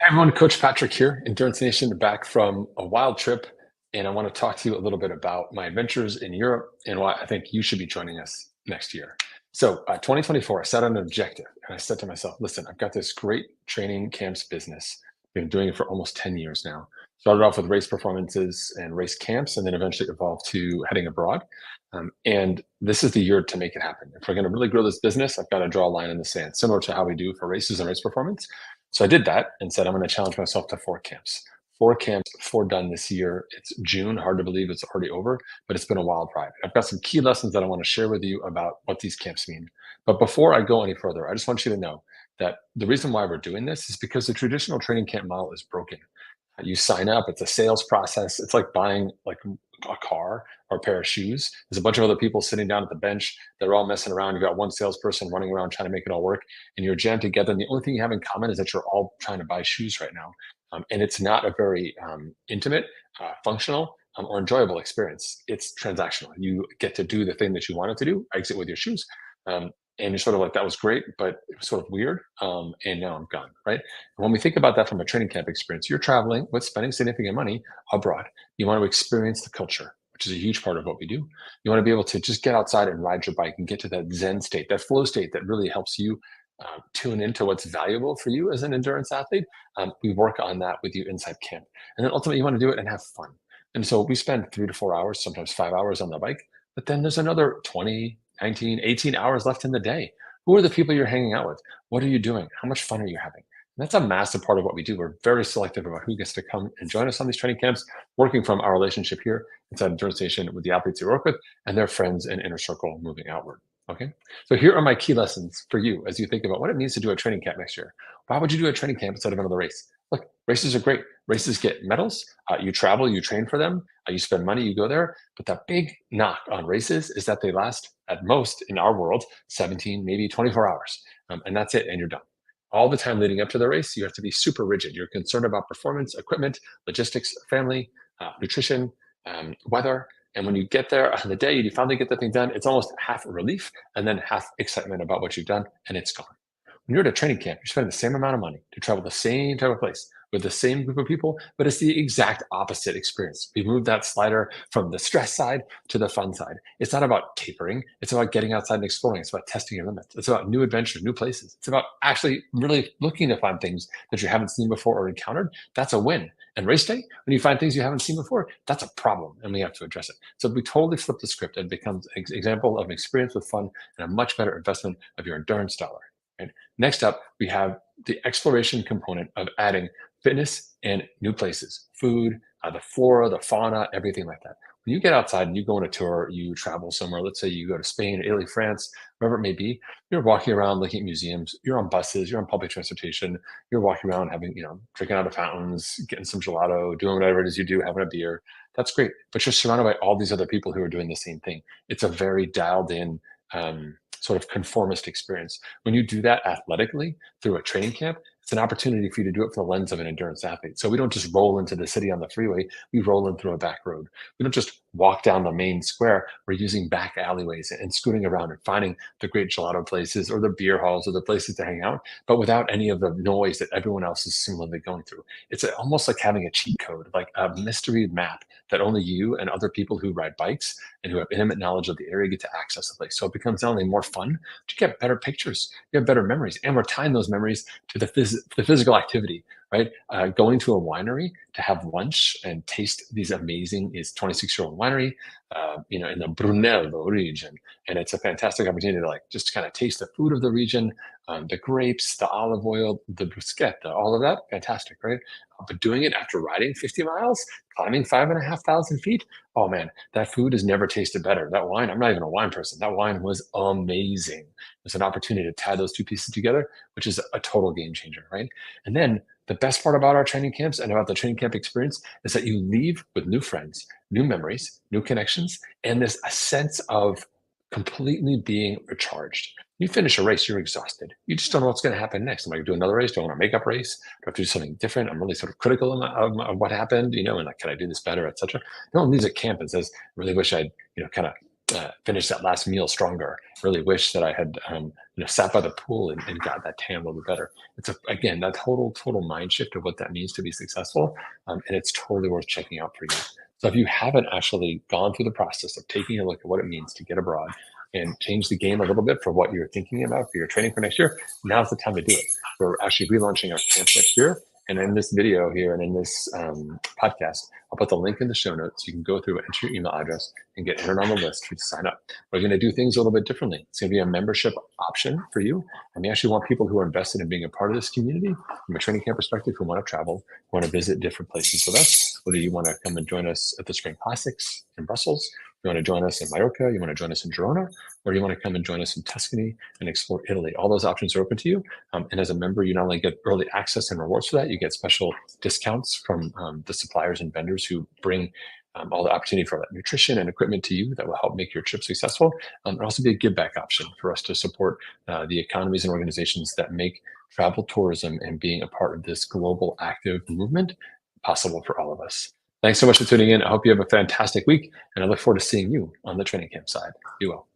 Hey everyone, Coach Patrick here, Endurance Nation, back from a wild trip. And I want to talk to you a little bit about my adventures in Europe and why I think you should be joining us next year. So, 2024, I set an objective and I said to myself, listen, I've got this great training camps business. Been doing it for almost 10 years now. Started off with race performances and race camps, and then eventually evolved to heading abroad. And this is the year to make it happen. If we're going to really grow this business, I've got to draw a line in the sand, similar to how we do for races and race performance. So I did that and said, I'm going to challenge myself to 4 camps. 4 camps, 4 done this year. It's June. Hard to believe it's already over, but it's been a wild ride. I've got some key lessons that I want to share with you about what these camps mean. But before I go any further, I just want you to know that the reason why we're doing this is because the traditional training camp model is broken. You sign up, it's a sales process. It's like buying like a car or a pair of shoes. There's a bunch of other people sitting down at the bench. They're all messing around. You've got one salesperson running around trying to make it all work, and you're jammed together. And the only thing you have in common is that you're all trying to buy shoes right now. And it's not a very intimate, functional, or enjoyable experience. It's transactional. You get to do the thing that you wanted to do, exit with your shoes. Um, and you're sort of like, that was great, but it was sort of weird. And now I'm gone, right? And when we think about that from a training camp experience, you're traveling with spending significant money abroad. You want to experience the culture, which is a huge part of what we do. You want to be able to just get outside and ride your bike and get to that Zen state, that flow state that really helps you tune into what's valuable for you as an endurance athlete. We work on that with you inside camp. And then ultimately, you want to do it and have fun. And so we spend 3 to 4 hours, sometimes 5 hours on the bike, but then there's another 20, 19, 18 hours left in the day. Who are the people you're hanging out with? What are you doing? How much fun are you having? And that's a massive part of what we do. We're very selective about who gets to come and join us on these training camps, working from our relationship here inside Endurance Nation with the athletes you work with and their friends and inner circle moving outward. Okay. So here are my key lessons for you as you think about what it means to do a training camp next year. Why would you do a training camp instead of another race? Look, races are great. Races get medals. You travel, you train for them, you spend money, you go there. But the big knock on races is that they last at most in our world 17, maybe 24 hours. And that's it. And you're done. All the time leading up to the race, you have to be super rigid. You're concerned about performance, equipment, logistics, family, nutrition, weather. And when you get there on the day, you finally get the thing done, it's almost half relief and then half excitement about what you've done, and it's gone. When you're at a training camp, you're spending the same amount of money to travel the same type of place with the same group of people, but it's the exact opposite experience. We moved that slider from the stress side to the fun side. It's not about tapering. It's about getting outside and exploring. It's about testing your limits. It's about new adventures, new places. It's about actually really looking to find things that you haven't seen before or encountered. That's a win. And race day, when you find things you haven't seen before, that's a problem, and we have to address it. So we totally flip the script. It becomes an example of an experience with fun and a much better investment of your endurance dollar. Right? Next up, we have the exploration component of adding fitness and new places, food, the flora, the fauna, everything like that. When you get outside and you go on a tour, you travel somewhere, let's say you go to Spain, Italy, France, wherever it may be, you're walking around looking at museums, you're on buses, you're on public transportation, you're walking around having, drinking out of fountains, getting some gelato, doing whatever it is you do, having a beer. That's great. But you're surrounded by all these other people who are doing the same thing. It's a very dialed in, sort of conformist experience. When you do that athletically through a training camp, it's an opportunity for you to do it from the lens of an endurance athlete. So we don't just roll into the city on the freeway, we roll in through a back road. We don't just walk down the main square, we're using back alleyways and scooting around and finding the great gelato places or the beer halls or the places to hang out, but without any of the noise that everyone else is similarly going through. It's almost like having a cheat code, like a mystery map that only you and other people who ride bikes and who have intimate knowledge of the area get to access the place. So it becomes not only more fun, but you get better pictures, you have better memories, and we're tying those memories to the physical activity, right? Going to a winery to have lunch and taste these amazing, is 26-year-old winery, in the Brunello region. And it's a fantastic opportunity to like just kind of taste the food of the region, the grapes, the olive oil, the bruschetta, all of that, fantastic, right? But doing it after riding 50 miles, climbing 5,500 feet, oh man, that food has never tasted better. That wine, I'm not even a wine person. That wine was amazing. It's an opportunity to tie those two pieces together, which is a total game changer, right? And then the best part about our training camps and about the training camp experience is that you leave with new friends, new memories, new connections, and this a sense of completely being recharged. You finish a race, you're exhausted. You just don't know what's going to happen next. Am I going to do another race? Do I want to make up race? Do I have to do something different? I'm really sort of critical of what happened, and like, can I do this better, etc. No one leaves at camp and says, really wish I'd, kind of finished that last meal stronger. Really wish that I had, sat by the pool and got that tan a little bit better. Again, that total mind shift of what that means to be successful. And it's totally worth checking out for you. So if you haven't actually gone through the process of taking a look at what it means to get abroad and change the game a little bit for what you're thinking about for your training for next year, now's the time to do it. We're actually relaunching our camp next year. And in this video here and in this podcast, I'll put the link in the show notes. You can go through, enter your email address, and get entered on the list to sign up. We're going to do things a little bit differently. It's going to be a membership option for you. And we actually want people who are invested in being a part of this community from a training camp perspective, who want to travel, who want to visit different places with us, whether you want to come and join us at the Spring Classics in Brussels, you want to join us in Mallorca, you want to join us in Girona, or you want to come and join us in Tuscany and explore Italy. All those options are open to you. And as a member, you not only get early access and rewards for that, you get special discounts from the suppliers and vendors who bring all the opportunity for that nutrition and equipment to you that will help make your trip successful. It'll also be a give back option for us to support the economies and organizations that make travel tourism and being a part of this global active movement possible for all of us. Thanks so much for tuning in. I hope you have a fantastic week, and I look forward to seeing you on the training camp side. Be well.